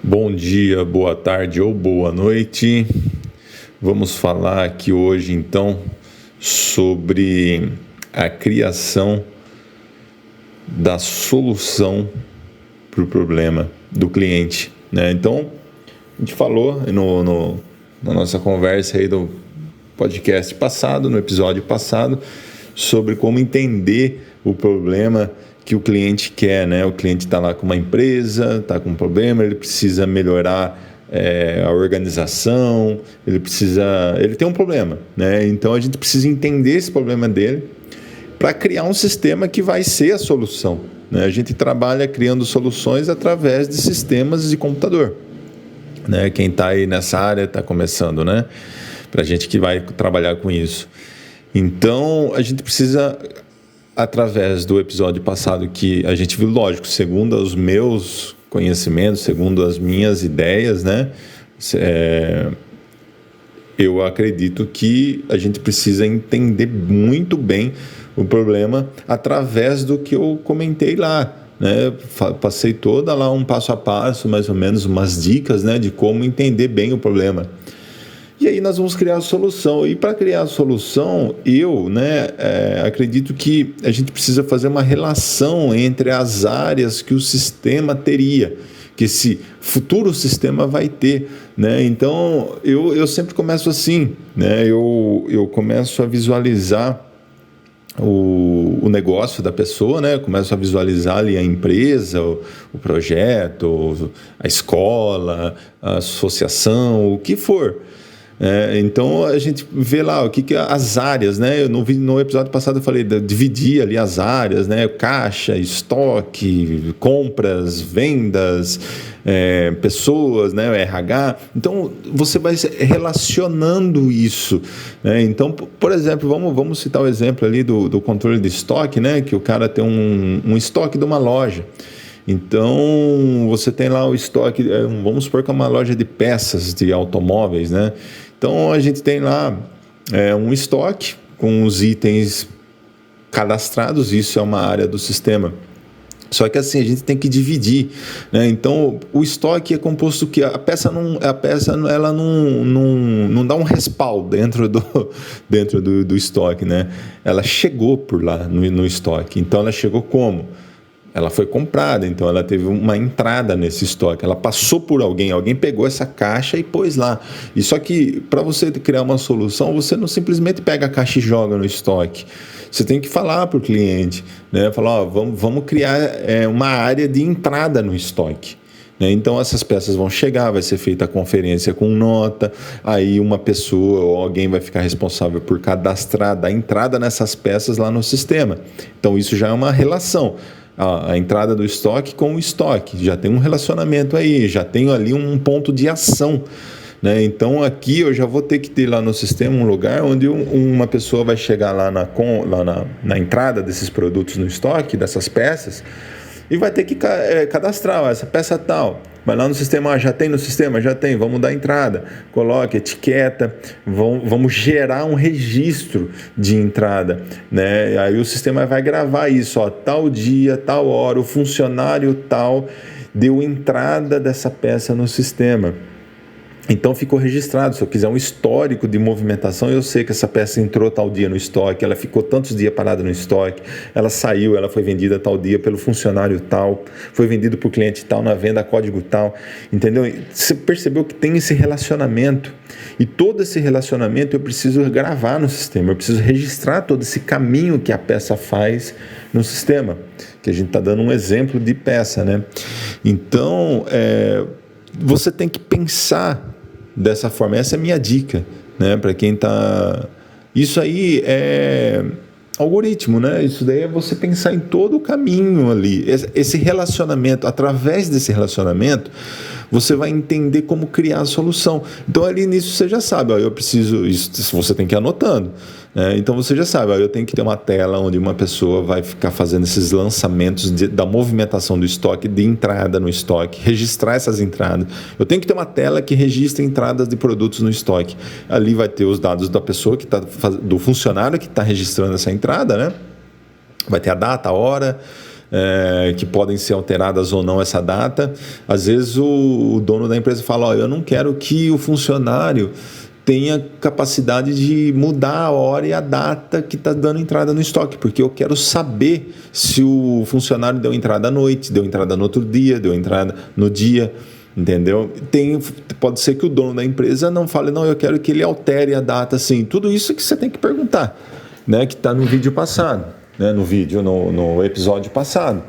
Bom dia, boa tarde ou boa noite. Vamos falar aqui hoje então sobre a criação da solução para o problema do cliente, né? Então, a gente falou na nossa conversa aí do podcast passado, no episódio passado, sobre como entender o problema que o cliente quer, né? O cliente está lá com uma empresa, está com um problema, ele precisa melhorar a organização, ele tem um problema, né? Então a gente precisa entender esse problema dele para criar um sistema que vai ser a solução, né? A gente trabalha criando soluções através de sistemas de computador, né? Quem está aí nessa área está começando, né? Para a gente que vai trabalhar com isso. Então a gente precisa, através do episódio passado que a gente viu, lógico, segundo os meus conhecimentos, segundo as minhas ideias, né? Eu acredito que a gente precisa entender muito bem o problema através do que eu comentei lá, né? Passei toda lá um passo a passo, mais ou menos, umas dicas, né, de como entender bem o problema. E aí nós vamos criar a solução. E para criar a solução, acredito que a gente precisa fazer uma relação entre as áreas que o sistema teria, que esse futuro sistema vai ter, né? Então, eu sempre começo assim, né? Eu começo a visualizar o negócio da pessoa, né? Começo a visualizar ali a empresa, o projeto, a escola, a associação, o que for. Então a gente vê lá o que as áreas, né? No episódio passado eu falei de dividir ali as áreas, né? Caixa, estoque, compras, vendas, pessoas, né? O RH. Então você vai relacionando isso, né? Então, por exemplo, vamos citar o exemplo ali do controle de estoque, né? Que o cara tem um estoque de uma loja. Então, você tem lá o estoque, vamos supor que é uma loja de peças de automóveis, né? Então, a gente tem lá um estoque com os itens cadastrados, isso é uma área do sistema. Só que assim, a gente tem que dividir, né? Então, o estoque é composto que a peça ela não dá um respaldo dentro do estoque, né? Ela chegou por lá no estoque. Então, ela chegou como? Ela foi comprada, então ela teve uma entrada nesse estoque, ela passou por alguém pegou essa caixa e pôs lá. E só que para você criar uma solução, você não simplesmente pega a caixa e joga no estoque. Você tem que falar para o cliente, né? Falar, vamos criar uma área de entrada no estoque. Então essas peças vão chegar, vai ser feita a conferência com nota, aí uma pessoa ou alguém vai ficar responsável por cadastrar, dar entrada nessas peças lá no sistema. Então isso já é uma relação. A entrada do estoque com o estoque, já tem um relacionamento aí, já tenho ali um ponto de ação, né? Então aqui eu já vou ter que ter lá no sistema um lugar onde uma pessoa vai chegar lá na entrada desses produtos no estoque, dessas peças, e vai ter que cadastrar essa peça tal. Vai lá no sistema, já tem no sistema? Já tem, vamos dar entrada, coloque etiqueta, vamos gerar um registro de entrada, né? Aí o sistema vai gravar isso, tal dia, tal hora, o funcionário tal deu entrada dessa peça no sistema. Então ficou registrado, se eu quiser um histórico de movimentação, eu sei que essa peça entrou tal dia no estoque, ela ficou tantos dias parada no estoque, ela saiu, ela foi vendida tal dia pelo funcionário tal, foi vendido para o cliente tal, na venda código tal, entendeu? Você percebeu que tem esse relacionamento, e todo esse relacionamento eu preciso gravar no sistema, eu preciso registrar todo esse caminho que a peça faz no sistema, que a gente está dando um exemplo de peça, né? Então, você tem que pensar dessa forma. Essa é a minha dica, né? Para quem está... Isso aí é algoritmo, né? Isso daí é você pensar em todo o caminho ali. Esse relacionamento, através desse relacionamento, você vai entender como criar a solução. Então, ali nisso você já sabe, eu preciso... Isso você tem que ir anotando, né? Então, você já sabe, eu tenho que ter uma tela onde uma pessoa vai ficar fazendo esses lançamentos da movimentação do estoque, de entrada no estoque, registrar essas entradas. Eu tenho que ter uma tela que registre entradas de produtos no estoque. Ali vai ter os dados da pessoa, do funcionário que está registrando essa entrada, né? Vai ter a data, a hora, que podem ser alteradas ou não essa data. Às vezes o dono da empresa fala, eu não quero que o funcionário tenha capacidade de mudar a hora e a data que está dando entrada no estoque, porque eu quero saber se o funcionário deu entrada à noite, deu entrada no outro dia, deu entrada no dia, entendeu? Pode ser que o dono da empresa não fale, não, eu quero que ele altere a data, assim. Tudo isso que você tem que perguntar, né, que está no vídeo passado, né, no episódio passado,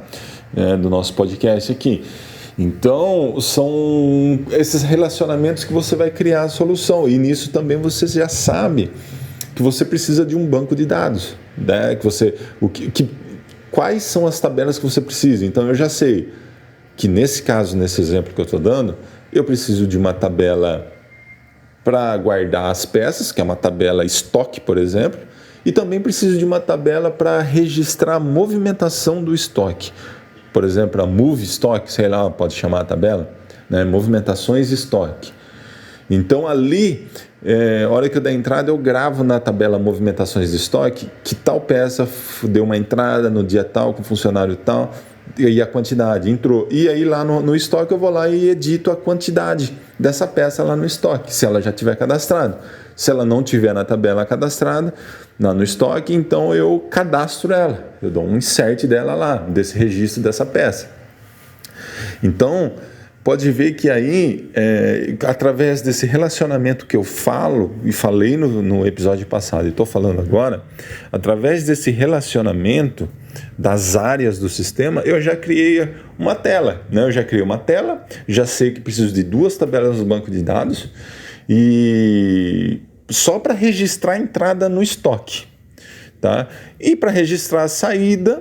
né, do nosso podcast aqui. Então, são esses relacionamentos que você vai criar a solução. E nisso também você já sabe que você precisa de um banco de dados, né? Quais são as tabelas que você precisa? Então, eu já sei que nesse caso, nesse exemplo que eu estou dando, eu preciso de uma tabela para guardar as peças, que é uma tabela estoque, por exemplo, e também preciso de uma tabela para registrar a movimentação do estoque. Por exemplo, a Move Stock, sei lá, pode chamar a tabela, né? Movimentações estoque. Então, ali, a hora que eu der entrada, eu gravo na tabela Movimentações de estoque que tal peça deu uma entrada no dia tal, com funcionário tal, e a quantidade entrou. E aí, lá no estoque, eu vou lá e edito a quantidade dessa peça lá no estoque, se ela já tiver cadastrado. Se ela não tiver na tabela cadastrada, no estoque, então eu cadastro ela. Eu dou um insert dela lá, desse registro dessa peça. Então, pode ver que aí, através desse relacionamento que eu falo, e falei no episódio passado, e estou falando agora, através desse relacionamento das áreas do sistema, eu já criei uma tela, né? Eu já criei uma tela, já sei que preciso de 2 tabelas no banco de dados, e só para registrar a entrada no estoque, tá? E para registrar a saída,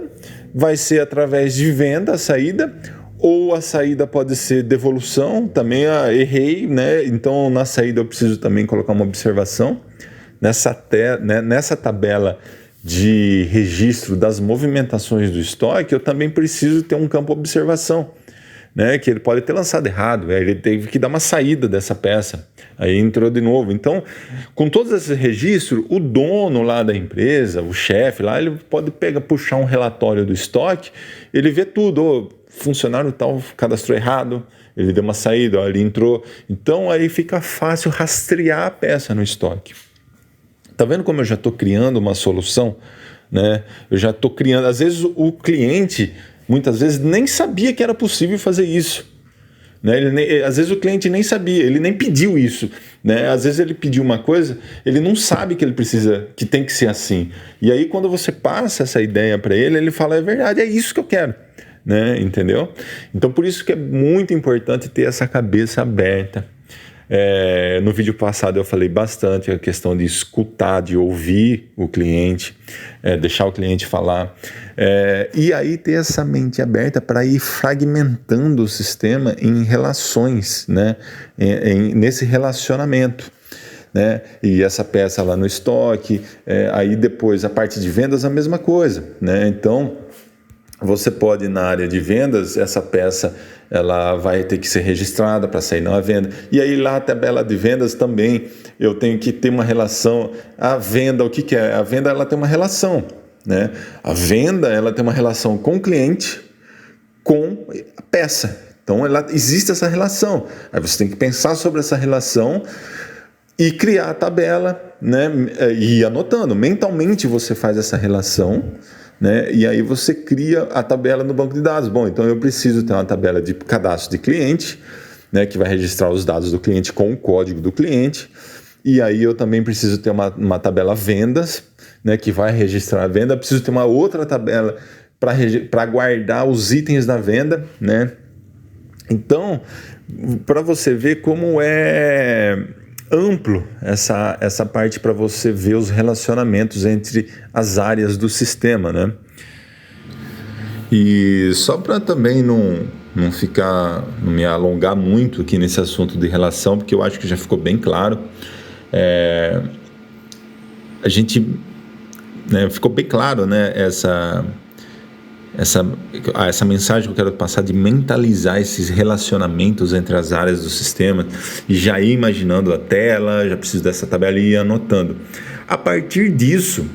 vai ser através de venda, a saída, ou a saída pode ser devolução, também errei, né? Então na saída eu preciso também colocar uma observação nessa tabela de registro das movimentações do estoque. Eu também preciso ter um campo observação, né, que ele pode ter lançado errado, ele teve que dar uma saída dessa peça, aí entrou de novo. Então, com todos esses registros, o dono lá da empresa, o chefe lá, ele pode puxar um relatório do estoque, ele vê tudo, funcionário tal cadastrou errado, ele deu uma saída, ele entrou. Então, aí fica fácil rastrear a peça no estoque. Tá vendo como eu já estou criando uma solução, né? Eu já estou criando, às vezes o cliente muitas vezes nem sabia que era possível fazer isso, né? Às vezes o cliente nem sabia, ele nem pediu isso, né? Às vezes ele pediu uma coisa, ele não sabe que ele precisa, que tem que ser assim. E aí quando você passa essa ideia para ele, ele fala, é verdade, é isso que eu quero, né? Entendeu? Então por isso que é muito importante ter essa cabeça aberta. No vídeo passado eu falei bastante a questão de escutar, de ouvir o cliente, deixar o cliente falar, e aí ter essa mente aberta para ir fragmentando o sistema em relações, né? Nesse relacionamento, né? E essa peça lá no estoque, aí depois a parte de vendas a mesma coisa, né? Então você pode, na área de vendas, essa peça ela vai ter que ser registrada para sair na venda. E aí lá a tabela de vendas também, eu tenho que ter uma relação. A venda, o que é? A venda ela tem uma relação, né? A venda ela tem uma relação com o cliente, com a peça. Então existe essa relação. Aí você tem que pensar sobre essa relação e criar a tabela, né? E ir anotando. Mentalmente você faz essa relação, né? E aí você cria a tabela no banco de dados. Bom, então eu preciso ter uma tabela de cadastro de cliente, né, que vai registrar os dados do cliente com o código do cliente. E aí eu também preciso ter uma tabela vendas, né, que vai registrar a venda. Eu preciso ter uma outra tabela para guardar os itens da venda, né? Então, para você ver como é amplo essa parte para você ver os relacionamentos entre as áreas do sistema, né? E só para também não me alongar muito aqui nesse assunto de relação, porque eu acho que já ficou bem claro, a gente, né, ficou bem claro, né, essa mensagem que eu quero passar de mentalizar esses relacionamentos entre as áreas do sistema e já ir imaginando a tela, já preciso dessa tabela e ir anotando. A partir disso,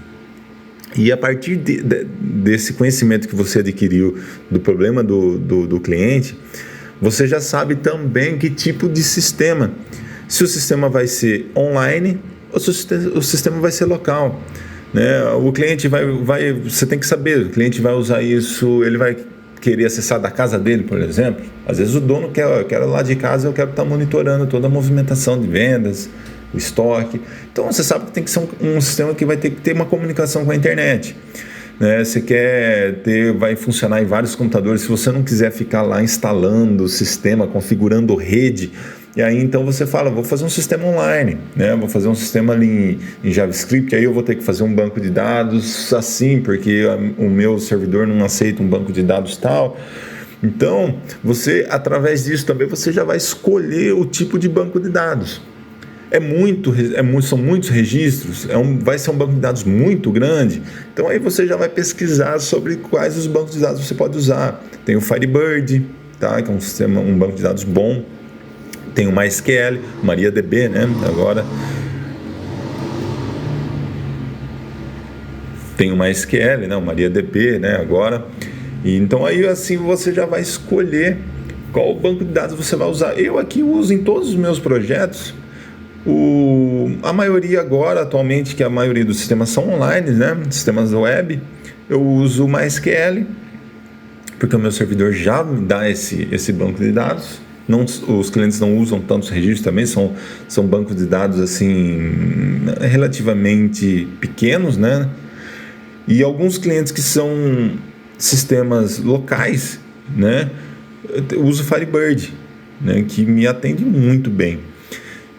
E a partir desse conhecimento que você adquiriu do problema do cliente, você já sabe também que tipo de sistema. Se o sistema vai ser online ou se o sistema vai ser local. Né? O cliente você tem que saber, o cliente vai usar isso, ele vai querer acessar da casa dele, por exemplo. Às vezes o dono quer lá de casa, eu quero estar monitorando toda a movimentação de vendas, o estoque. Então você sabe que tem que ser um sistema que vai ter que ter uma comunicação com a internet. Né? Você vai funcionar em vários computadores. Se você não quiser ficar lá instalando o sistema, configurando rede, e aí então você fala, vou fazer um sistema online, né? Vou fazer um sistema ali em JavaScript, aí eu vou ter que fazer um banco de dados assim, porque o meu servidor não aceita um banco de dados tal. Então, através disso também, você já vai escolher o tipo de banco de dados. São muitos registros, vai ser um banco de dados muito grande, então aí você já vai pesquisar sobre quais os bancos de dados você pode usar. Tem o Firebird, tá? Que é um banco de dados bom. Tem o MySQL, MariaDB, né? Agora tem o MySQL, né? O MariaDB, né? Agora. E então aí assim você já vai escolher qual banco de dados você vai usar. Eu aqui uso em todos os meus projetos. A maioria agora, atualmente, que a maioria dos sistemas são online, né? Sistemas web, eu uso o MySQL, porque o meu servidor já me dá esse banco de dados. Os clientes não usam tantos registros também, são bancos de dados assim relativamente pequenos, né? E alguns clientes que são sistemas locais, né? Eu uso o Firebird, né? Que me atende muito bem.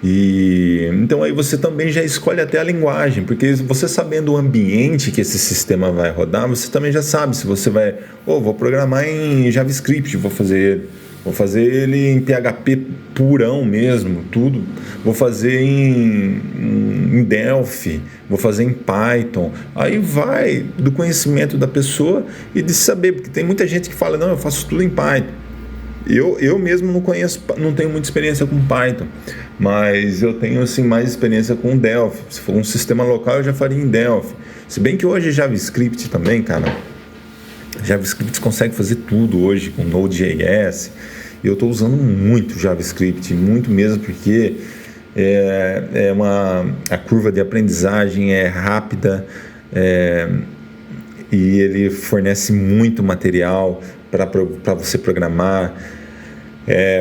E então aí você também já escolhe até a linguagem, porque você sabendo o ambiente que esse sistema vai rodar, você também já sabe se você vou programar em JavaScript, vou fazer ele em PHP purão mesmo, tudo. Vou fazer em Delphi, vou fazer em Python. Aí vai do conhecimento da pessoa e de saber, porque tem muita gente que fala, não, eu faço tudo em Python. Eu mesmo não tenho muita experiência com Python, mas eu tenho assim, mais experiência com Delphi. Se for um sistema local, eu já faria em Delphi. Se bem que hoje JavaScript também, cara, JavaScript consegue fazer tudo hoje com Node.js. Eu estou usando muito JavaScript, muito mesmo, porque a curva de aprendizagem é rápida e ele fornece muito material para você programar.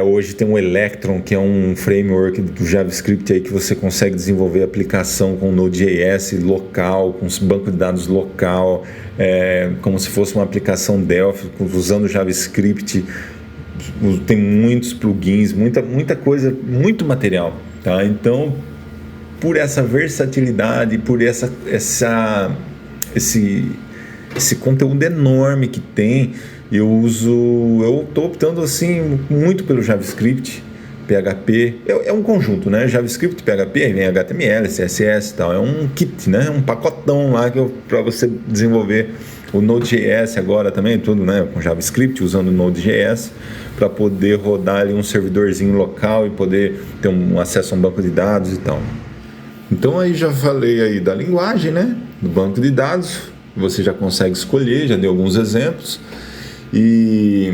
Hoje tem o Electron, que é um framework do JavaScript aí que você consegue desenvolver aplicação com Node.js local, com banco de dados local, como se fosse uma aplicação Delphi, usando JavaScript. Tem muitos plugins, muita coisa, muito material, tá? Então, por essa versatilidade, por esse conteúdo enorme que tem, eu estou optando assim muito pelo JavaScript, PHP. É um conjunto, né? JavaScript, PHP, vem HTML, CSS e tal. É um kit, né? Um pacotão lá para você desenvolver. O Node.js agora também, tudo, né? Com JavaScript, usando o Node.js, para poder rodar ali um servidorzinho local e poder ter um acesso a um banco de dados e tal. Então aí já falei aí da linguagem, né? Do banco de dados, você já consegue escolher, já dei alguns exemplos. E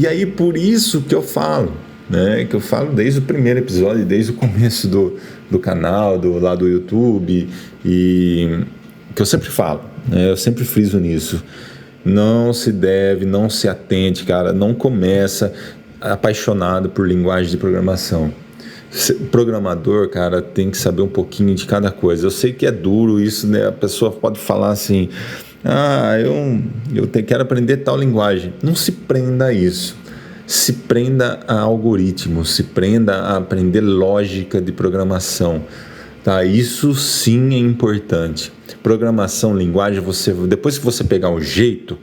aí por isso que eu falo, né? Que eu falo desde o primeiro episódio, desde o começo do canal, lá do YouTube, e que eu sempre falo, né? Eu sempre friso nisso. Não se atente, cara, não começa apaixonado por linguagem de programação. Programador, cara, tem que saber um pouquinho de cada coisa. Eu sei que é duro isso, né? A pessoa pode falar assim, eu quero aprender tal linguagem. Não se prenda a isso. Se prenda a algoritmos, se prenda a aprender lógica de programação. Tá? Isso sim é importante. Programação, linguagem, depois que você pegar o jeito,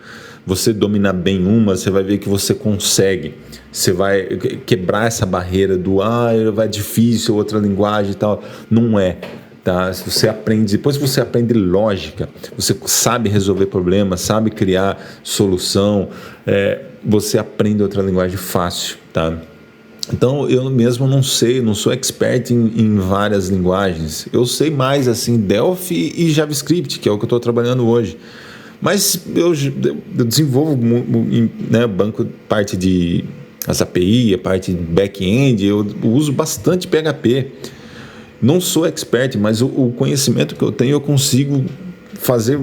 você dominar bem você vai ver que você consegue. Você vai quebrar essa barreira vai difícil, outra linguagem e tal. Não é. Tá? Depois que você aprende lógica, você sabe resolver problemas, sabe criar solução, você aprende outra linguagem fácil, tá? Então, eu mesmo não sei, não sou expert em várias linguagens. Eu sei mais, assim, Delphi e JavaScript, que é o que eu estou trabalhando hoje. Mas eu desenvolvo, né, banco, parte de as API, a parte de back-end, eu uso bastante PHP. Não sou expert, mas o conhecimento que eu tenho, eu consigo fazer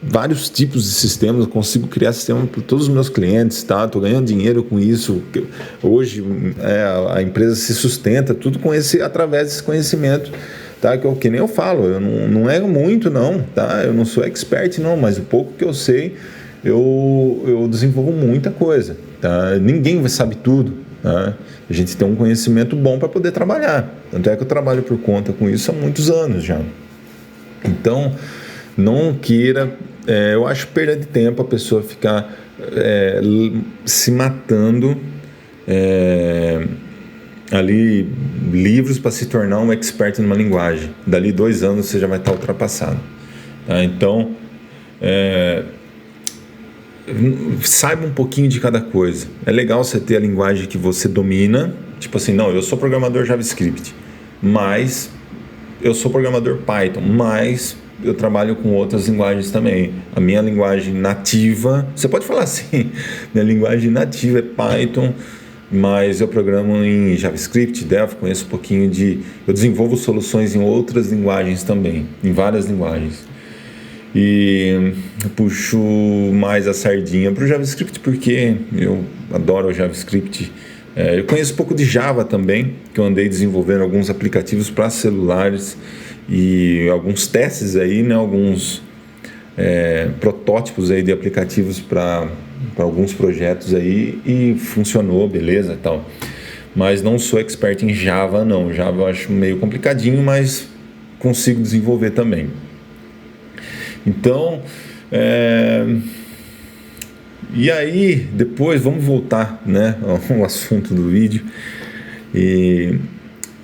vários tipos de sistemas, eu consigo criar sistema para todos os meus clientes, tá? Estou ganhando dinheiro com isso. Hoje a empresa se sustenta tudo através desse conhecimento, tá? Que nem eu falo, eu não é muito não, tá? Eu não sou expert não, mas o pouco que eu sei, eu desenvolvo muita coisa, tá? Ninguém sabe tudo, tá? A gente tem um conhecimento bom para poder trabalhar. Tanto é que eu trabalho por conta com isso há muitos anos já. Então, não queira... eu acho perda de tempo a pessoa ficar se matando ali livros para se tornar um expert numa linguagem. Dali 2 anos você já vai estar ultrapassado. Tá? Então, saiba um pouquinho de cada coisa. É legal você ter a linguagem que você domina. Tipo assim, não, eu sou programador JavaScript, mas eu sou programador Python, mas eu trabalho com outras linguagens também. A minha linguagem nativa, você pode falar assim, minha linguagem nativa é Python, mas eu programo em JavaScript, Delphi, conheço um pouquinho eu desenvolvo soluções em outras linguagens também, em várias linguagens. E eu puxo mais a sardinha para o JavaScript porque eu adoro o JavaScript. Eu conheço um pouco de Java também, que eu andei desenvolvendo alguns aplicativos para celulares e alguns testes aí, né, alguns protótipos aí de aplicativos para alguns projetos aí e funcionou, beleza e tal. Mas não sou expert em Java não, Java eu acho meio complicadinho, mas consigo desenvolver também. Então, e aí depois vamos voltar, né, ao assunto do vídeo e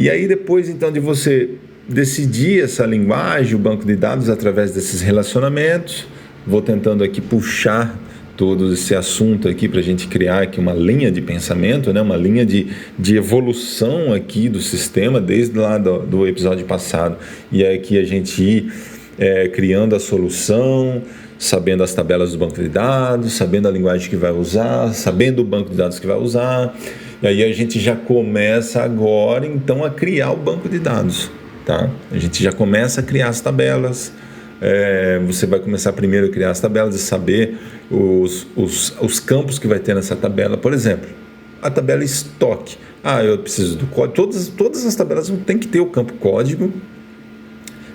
aí depois então de você decidir essa linguagem, o banco de dados através desses relacionamentos, vou tentando aqui puxar todo esse assunto aqui para a gente criar aqui uma linha de pensamento, né, uma linha de evolução aqui do sistema desde lá do episódio passado, e aqui a gente ir criando a solução, sabendo as tabelas do banco de dados, sabendo a linguagem que vai usar, sabendo o banco de dados que vai usar, e aí a gente já começa agora então a criar o banco de dados, tá? A gente já começa a criar as tabelas. Você vai começar primeiro a criar as tabelas e saber os campos que vai ter nessa tabela. Por exemplo, a tabela estoque. Eu preciso do código. Todas as tabelas tem que ter o campo código.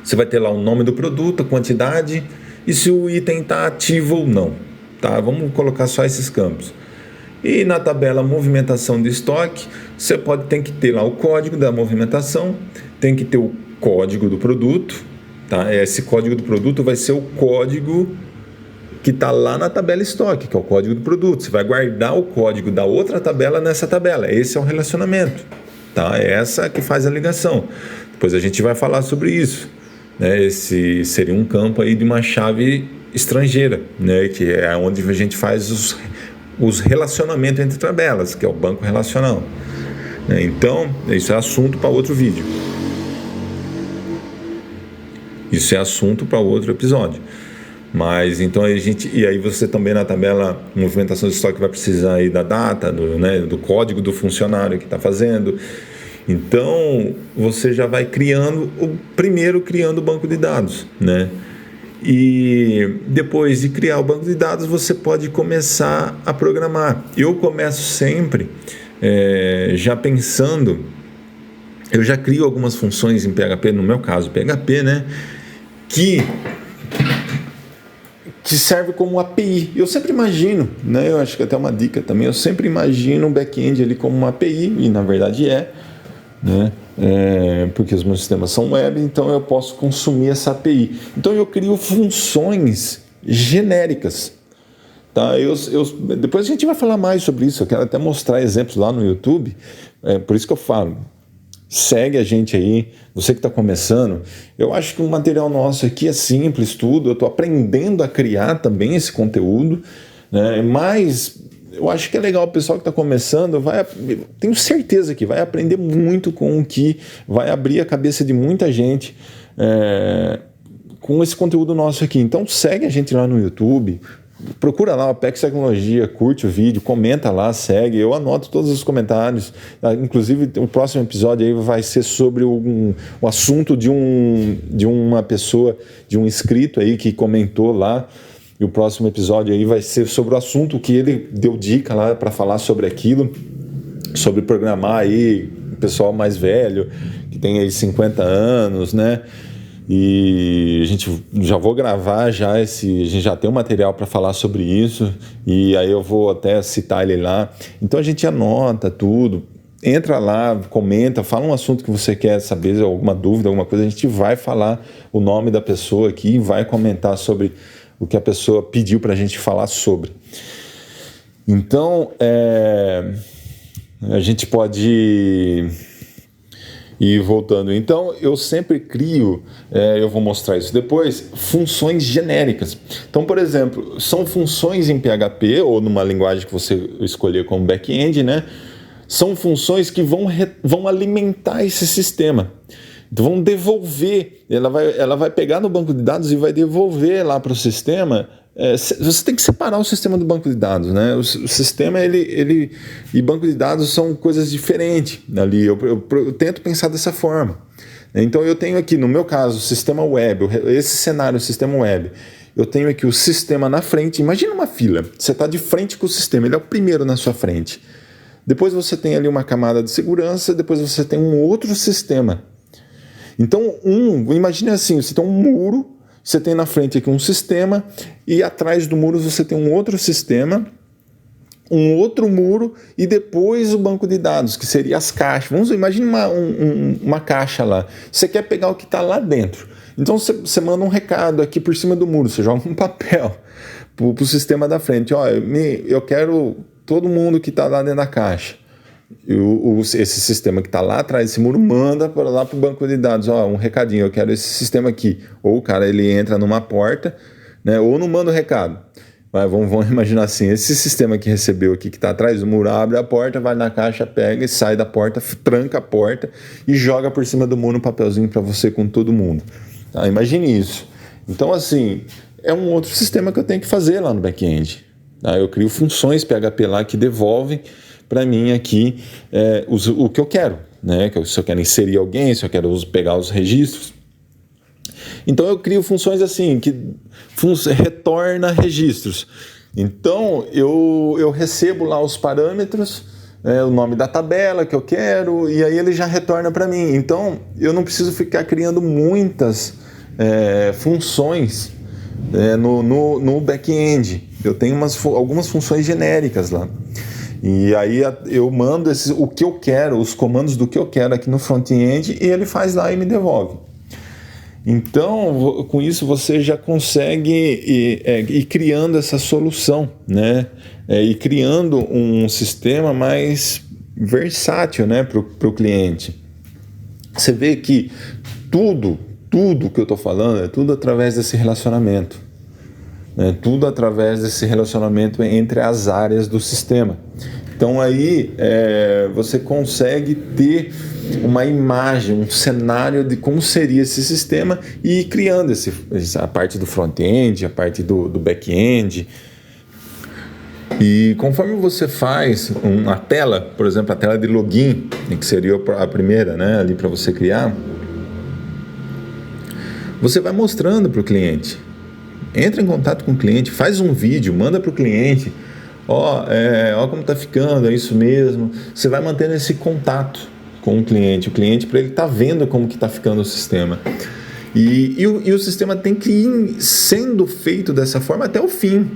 Você vai ter lá o nome do produto, a quantidade e se o item está ativo ou não. Tá? Vamos colocar só esses campos. E na tabela movimentação de estoque, você tem que ter lá o código da movimentação, tem que ter o código do produto. Tá? Esse código do produto vai ser o código que está lá na tabela estoque, que é o código do produto. Você vai guardar o código da outra tabela nessa tabela. Esse é o relacionamento. Tá? É essa que faz a ligação. Depois a gente vai falar sobre isso. Né? Esse seria um campo aí de uma chave estrangeira, né? Que é onde a gente faz os relacionamentos entre tabelas, que é o banco relacional. Então, isso é assunto para outro vídeo. Isso é assunto para outro episódio. Mas então e aí você também na tabela movimentação de estoque vai precisar aí da data, do código do funcionário que está fazendo. Então você já vai criando o banco de dados, né? E depois de criar o banco de dados você pode começar a programar. Eu começo sempre já pensando, eu já crio algumas funções em PHP, no meu caso PHP, né? Que serve como API. Eu sempre imagino, né? Eu acho que até uma dica também, eu sempre imagino um back-end ali como uma API, e na verdade né? Porque os meus sistemas são web, então eu posso consumir essa API. Então eu crio funções genéricas. Tá? Depois a gente vai falar mais sobre isso, eu quero até mostrar exemplos lá no YouTube, por isso que eu falo. Segue a gente aí, você que está começando. Eu acho que o material nosso aqui é simples, tudo. Eu estou aprendendo a criar também esse conteúdo, né? Mas eu acho que é legal, o pessoal que está começando, tenho certeza que vai aprender muito com o que vai abrir a cabeça de muita gente com esse conteúdo nosso aqui. Então segue a gente lá no YouTube, procura lá o Apex Tecnologia, curte o vídeo, comenta lá, segue, eu anoto todos os comentários, inclusive o próximo episódio aí vai ser sobre o assunto de uma pessoa, de um inscrito aí que comentou lá, e o próximo episódio aí vai ser sobre o assunto que ele deu dica lá para falar sobre aquilo, sobre programar aí o pessoal mais velho, que tem aí 50 anos, né? E a gente já vou gravar a gente já tem um material para falar sobre isso, e aí eu vou até citar ele lá. Então a gente anota tudo, entra lá, comenta, fala um assunto que você quer saber, alguma dúvida, alguma coisa, a gente vai falar o nome da pessoa aqui e vai comentar sobre o que a pessoa pediu para a gente falar sobre. Então, a gente pode ir voltando. Então, eu sempre crio, eu vou mostrar isso depois, funções genéricas. Então, por exemplo, são funções em PHP, ou numa linguagem que você escolher como back-end, né? São funções que vão alimentar esse sistema. Vão devolver, ela vai pegar no banco de dados e vai devolver lá para o sistema. Você tem que separar o sistema do banco de dados, né? O sistema e banco de dados são coisas diferentes ali. Eu tento pensar dessa forma. Então eu tenho aqui, no meu caso, o sistema web, esse cenário, o sistema web. Eu tenho aqui o sistema na frente. Imagina uma fila. Você está de frente com o sistema, ele é o primeiro na sua frente. Depois você tem ali uma camada de segurança, depois você tem um outro sistema. Então, imagine assim, você tem um muro, você tem na frente aqui um sistema, e atrás do muro você tem um outro sistema, um outro muro, e depois o banco de dados, que seria as caixas. Imagine uma caixa lá. Você quer pegar o que está lá dentro. Então, você manda um recado aqui por cima do muro, você joga um papel para o sistema da frente. Eu quero todo mundo que está lá dentro da caixa. Esse sistema que está lá atrás desse muro manda para lá para o banco de dados, um recadinho, eu quero esse sistema aqui. Ou o cara ele entra numa porta, né, ou não manda o recado. Vamos imaginar assim, esse sistema que recebeu aqui, que está atrás do muro, abre a porta, vai na caixa, pega e sai da porta, tranca a porta e joga por cima do muro um papelzinho para você com todo mundo. Tá? Imagine isso. Então assim, é um outro sistema que eu tenho que fazer lá no back-end. Tá? Eu crio funções PHP lá que devolvem para mim aqui o que eu quero, né? Se eu quero inserir alguém, se eu quero pegar os registros. Então eu crio funções assim, que retorna registros. Então eu recebo lá os parâmetros, o nome da tabela que eu quero, e aí ele já retorna para mim. Então eu não preciso ficar criando muitas funções no back-end. Eu tenho algumas funções genéricas lá. E aí eu mando o que eu quero, os comandos do que eu quero aqui no front-end, e ele faz lá e me devolve. Então, com isso você já consegue ir criando essa solução, né? E criando um sistema mais versátil, né, para o cliente. Você vê que tudo que eu estou falando é tudo através desse relacionamento. Tudo através desse relacionamento entre as áreas do sistema. Então aí você consegue ter uma imagem, um cenário de como seria esse sistema e ir criando a parte do front-end, a parte do back-end. E conforme você faz uma tela, por exemplo, a tela de login, que seria a primeira, né, ali para você criar, você vai mostrando para o cliente. Entra em contato com o cliente, faz um vídeo, manda para o cliente, ó como está ficando, é isso mesmo. Você vai mantendo esse contato com o cliente para ele estar vendo como que está ficando o sistema. E o sistema tem que ir sendo feito dessa forma até o fim.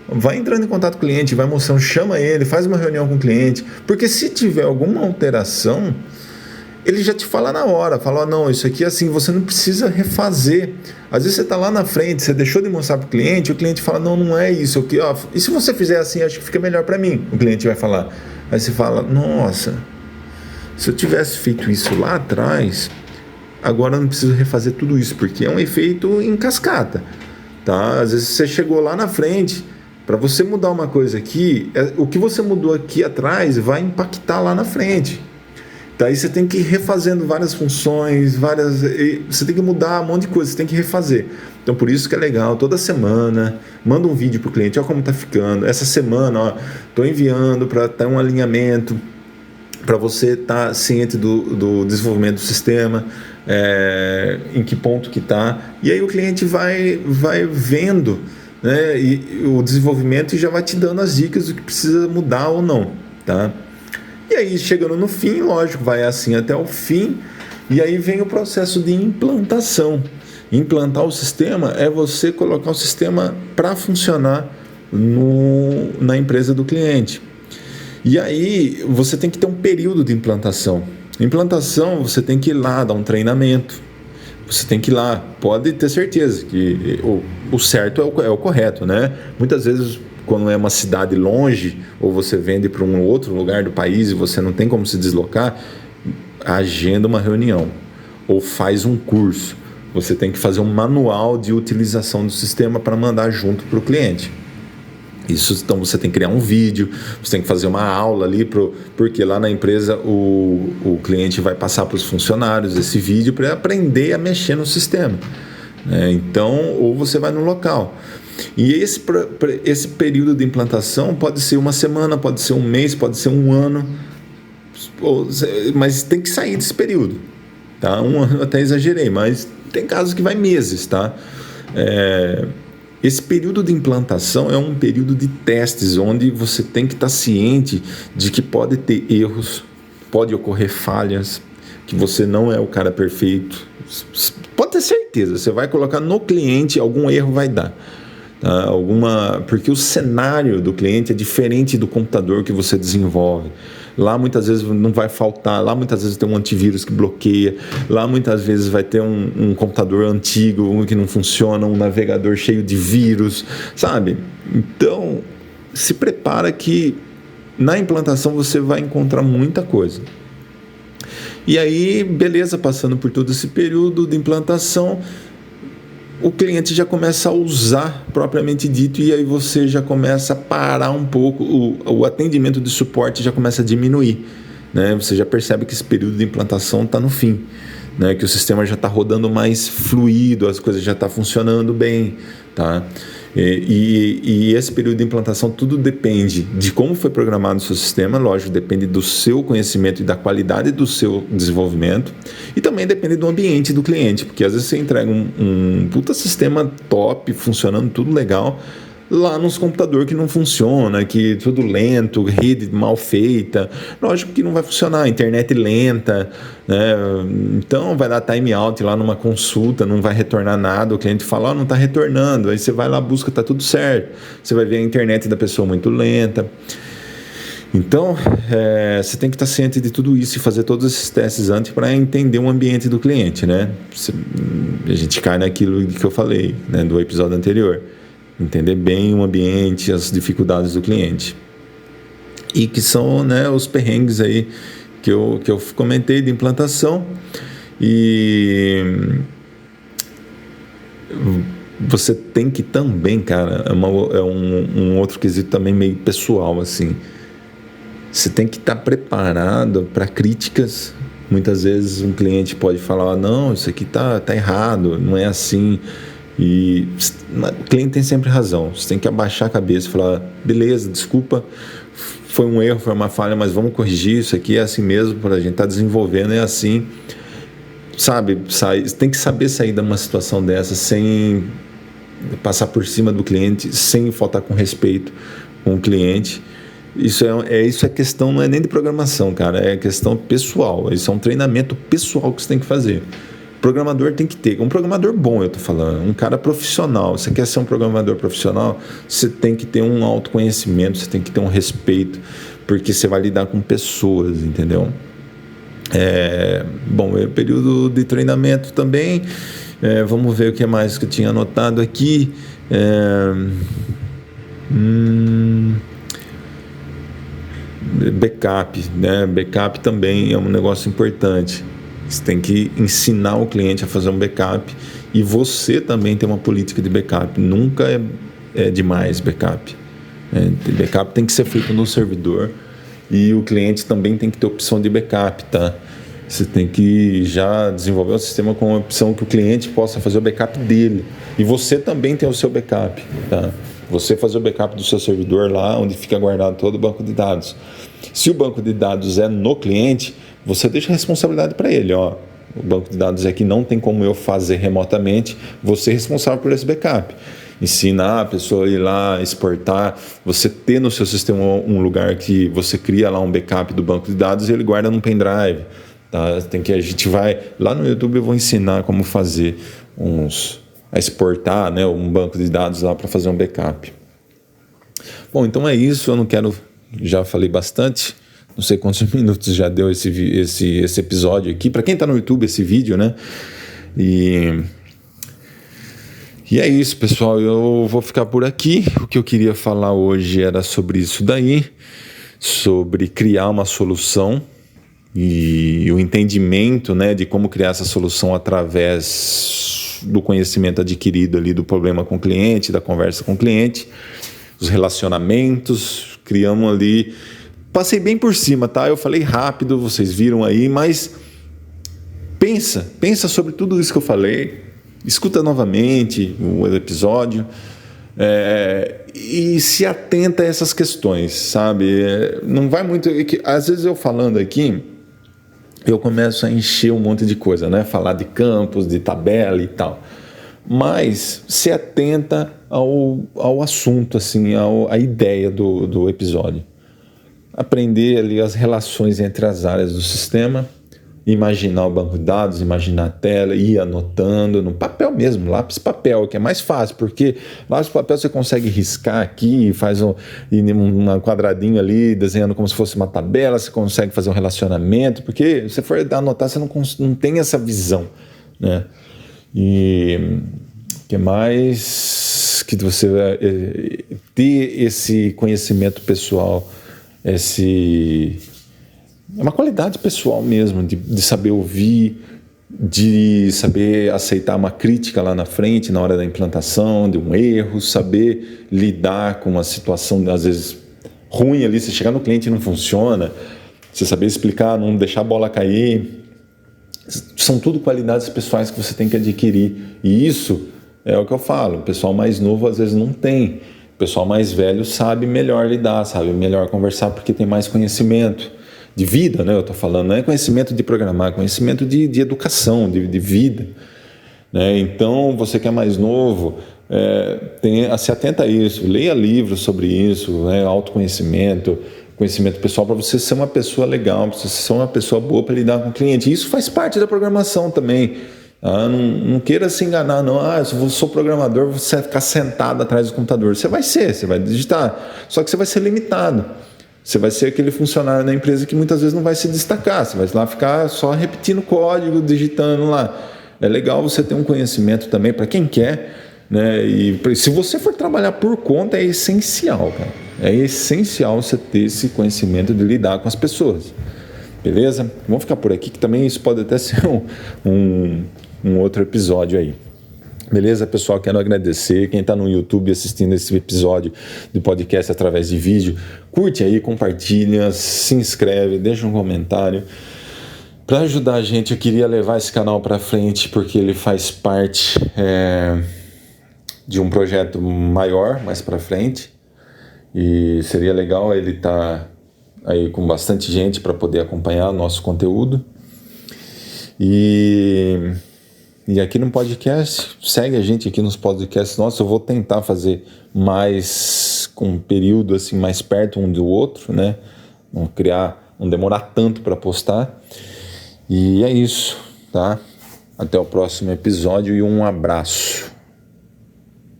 Vai entrando em contato com o cliente, vai mostrando, chama ele, faz uma reunião com o cliente, porque se tiver alguma alteração, ele já te fala na hora, fala, não, isso aqui é assim, você não precisa refazer. Às vezes você está lá na frente, você deixou de mostrar para o cliente fala, não é isso aqui, e se você fizer assim, acho que fica melhor para mim, o cliente vai falar. Aí você fala, nossa, se eu tivesse feito isso lá atrás, agora eu não preciso refazer tudo isso, porque é um efeito em cascata, tá? Às vezes você chegou lá na frente, Para você mudar uma coisa aqui, o que você mudou aqui atrás vai impactar lá na frente. Daí você tem que ir refazendo várias funções, você tem que mudar um monte de coisa, você tem que refazer. Então, por isso que é legal, toda semana, manda um vídeo para o cliente, olha como está ficando. Essa semana, estou enviando para ter um alinhamento, para você estar ciente do desenvolvimento do sistema, em que ponto que está. E aí o cliente vai vendo, né, e o desenvolvimento, e já vai te dando as dicas do que precisa mudar ou não, tá? E aí, chegando no fim, lógico, vai assim até o fim, e aí vem o processo de implantação. Implantar o sistema é você colocar o sistema para funcionar na empresa do cliente. E aí, você tem que ter um período de implantação. Implantação, você tem que ir lá, dar um treinamento. Você tem que ir lá, pode ter certeza que o certo é o correto, né? Muitas vezes, quando é uma cidade longe, ou você vende para um outro lugar do país e você não tem como se deslocar, agenda uma reunião ou faz um curso. Você tem que fazer um manual de utilização do sistema para mandar junto para o cliente. Isso, então você tem que criar um vídeo, você tem que fazer uma aula ali, porque lá na empresa o cliente vai passar para os funcionários esse vídeo para aprender a mexer no sistema. Então, ou você vai no local. E esse período de implantação pode ser uma semana, pode ser um mês, pode ser um ano, mas tem que sair desse período. Tá? Um ano eu até exagerei, mas tem casos que vai meses. Tá? Esse período de implantação é um período de testes, onde você tem que estar ciente de que pode ter erros, pode ocorrer falhas, que você não é o cara perfeito. Pode ter certeza, você vai colocar no cliente, algum erro vai dar. Tá? Porque o cenário do cliente é diferente do computador que você desenvolve. Lá muitas vezes não vai faltar, lá muitas vezes tem um antivírus que bloqueia, lá muitas vezes vai ter um computador antigo que não funciona, um navegador cheio de vírus, sabe? Então, se prepara que na implantação você vai encontrar muita coisa. E aí, beleza, passando por todo esse período de implantação, o cliente já começa a usar propriamente dito, e aí você já começa a parar um pouco, o atendimento de suporte já começa a diminuir, né? Você já percebe que esse período de implantação está no fim, né? Que o sistema já está rodando mais fluido, as coisas já estão funcionando bem, tá? E esse período de implantação, tudo depende de como foi programado o seu sistema, lógico, depende do seu conhecimento e da qualidade do seu desenvolvimento, e também depende do ambiente do cliente, porque às vezes você entrega um puta sistema top, funcionando tudo legal, lá nos computadores que não funciona, que tudo lento, rede mal feita, lógico que não vai funcionar, internet lenta, né? Então vai dar time out lá numa consulta, não vai retornar nada, o cliente fala, não está retornando, aí você vai lá, busca, está tudo certo, você vai ver a internet da pessoa muito lenta. Então, você tem que estar ciente de tudo isso e fazer todos esses testes antes para entender o ambiente do cliente, né? A gente cai naquilo que eu falei, né, do episódio anterior. Entender bem o ambiente, as dificuldades do cliente. E que são, né, os perrengues aí que eu comentei de implantação. E você tem que também, cara, é um outro quesito também meio pessoal, assim. Você tem que estar preparado para críticas. Muitas vezes um cliente pode falar, não, isso aqui tá errado, não é assim. E o cliente tem sempre razão. Você tem que abaixar a cabeça e falar, beleza, desculpa, foi um erro, foi uma falha, mas vamos corrigir, isso aqui é assim mesmo, para a gente estar desenvolvendo, é assim, sabe? Tem que saber sair de uma situação dessa sem passar por cima do cliente, sem faltar com respeito com o cliente. Isso é questão, não é nem de programação, cara, é questão pessoal. Isso é um treinamento pessoal que você tem que fazer. Programador tem que ter, um programador bom, eu estou falando, um cara profissional. Você quer ser um programador profissional, você tem que ter um autoconhecimento, você tem que ter um respeito, porque você vai lidar com pessoas, entendeu? Bom, é período de treinamento também. Vamos ver o que mais que eu tinha anotado aqui. Backup, né? Backup também é um negócio importante. Você tem que ensinar o cliente a fazer um backup, e você também tem uma política de backup. Nunca é demais backup. Backup tem que ser feito no servidor e o cliente também tem que ter opção de backup, tá? Você tem que já desenvolver um sistema com a opção que o cliente possa fazer o backup dele. E você também tem o seu backup, tá? Você fazer o backup do seu servidor lá, onde fica guardado todo o banco de dados. Se o banco de dados é no cliente, você deixa a responsabilidade para ele, ó. O banco de dados aqui não tem como eu fazer remotamente, você é responsável por esse backup. Ensinar a pessoa a ir lá, exportar, você ter no seu sistema um lugar que você cria lá um backup do banco de dados e ele guarda num pendrive. Tá? A gente vai lá no YouTube, eu vou ensinar como fazer a exportar, né, um banco de dados lá para fazer um backup. Bom, então é isso. Eu não quero, já falei bastante, não sei quantos minutos já deu esse episódio aqui. Para quem está no YouTube, esse vídeo, né? E é isso, pessoal. Eu vou ficar por aqui. O que eu queria falar hoje era sobre isso daí, sobre criar uma solução e o entendimento, né, de como criar essa solução através do conhecimento adquirido ali do problema com o cliente, da conversa com o cliente, os relacionamentos, criamos ali. Passei bem por cima, tá? Eu falei rápido, vocês viram aí, mas pensa sobre tudo isso que eu falei, escuta novamente o episódio e se atenta a essas questões, sabe? Não vai muito... Às vezes eu falando aqui, eu começo a encher um monte de coisa, né? Falar de campos, de tabela e tal. Mas se atenta ao assunto, assim, à ideia do episódio. Aprender ali as relações entre as áreas do sistema, imaginar o banco de dados, imaginar a tela, ir anotando no papel mesmo, lápis e papel, que é mais fácil, porque lápis e papel você consegue riscar aqui, faz um quadradinho ali, desenhando como se fosse uma tabela, você consegue fazer um relacionamento, porque se você for anotar, você não tem essa visão, né? E que mais que você vai ter esse conhecimento pessoal, é uma qualidade pessoal mesmo, de saber ouvir, de saber aceitar uma crítica lá na frente, na hora da implantação, de um erro, saber lidar com uma situação, às vezes, ruim ali, você chegar no cliente e não funciona, você saber explicar, não deixar a bola cair. São tudo qualidades pessoais que você tem que adquirir. E isso é o que eu falo, o pessoal mais novo às vezes não tem. O pessoal mais velho sabe melhor lidar, sabe melhor conversar porque tem mais conhecimento de vida, né? Eu estou falando, não é conhecimento de programar, é conhecimento de educação, de vida, né? Então, você que é mais novo, se atenta a isso, leia livros sobre isso, né? Autoconhecimento, conhecimento pessoal, para você ser uma pessoa legal, para você ser uma pessoa boa para lidar com o cliente. Isso faz parte da programação também. Não queira se enganar, não. Se eu sou programador, você vai ficar sentado atrás do computador. Você vai digitar, só que você vai ser limitado. Você vai ser aquele funcionário na empresa que muitas vezes não vai se destacar. Você vai lá ficar só repetindo código, digitando lá. É legal você ter um conhecimento também para quem quer, né? E se você for trabalhar por conta, é essencial, cara. É essencial você ter esse conhecimento de lidar com as pessoas. Beleza? Vamos ficar por aqui, que também isso pode até ser um outro episódio aí. Beleza, pessoal? Quero agradecer quem está no YouTube assistindo esse episódio do podcast através de vídeo. Curte aí, compartilha, se inscreve, deixa um comentário. Para ajudar a gente, eu queria levar esse canal para frente porque ele faz parte de um projeto maior, mais para frente. E seria legal ele estar aí com bastante gente para poder acompanhar o nosso conteúdo. E aqui no podcast, segue a gente aqui nos podcasts nossos. Eu vou tentar fazer mais com um período assim mais perto um do outro, né? Não demorar tanto para postar. E é isso, tá? Até o próximo episódio e um abraço.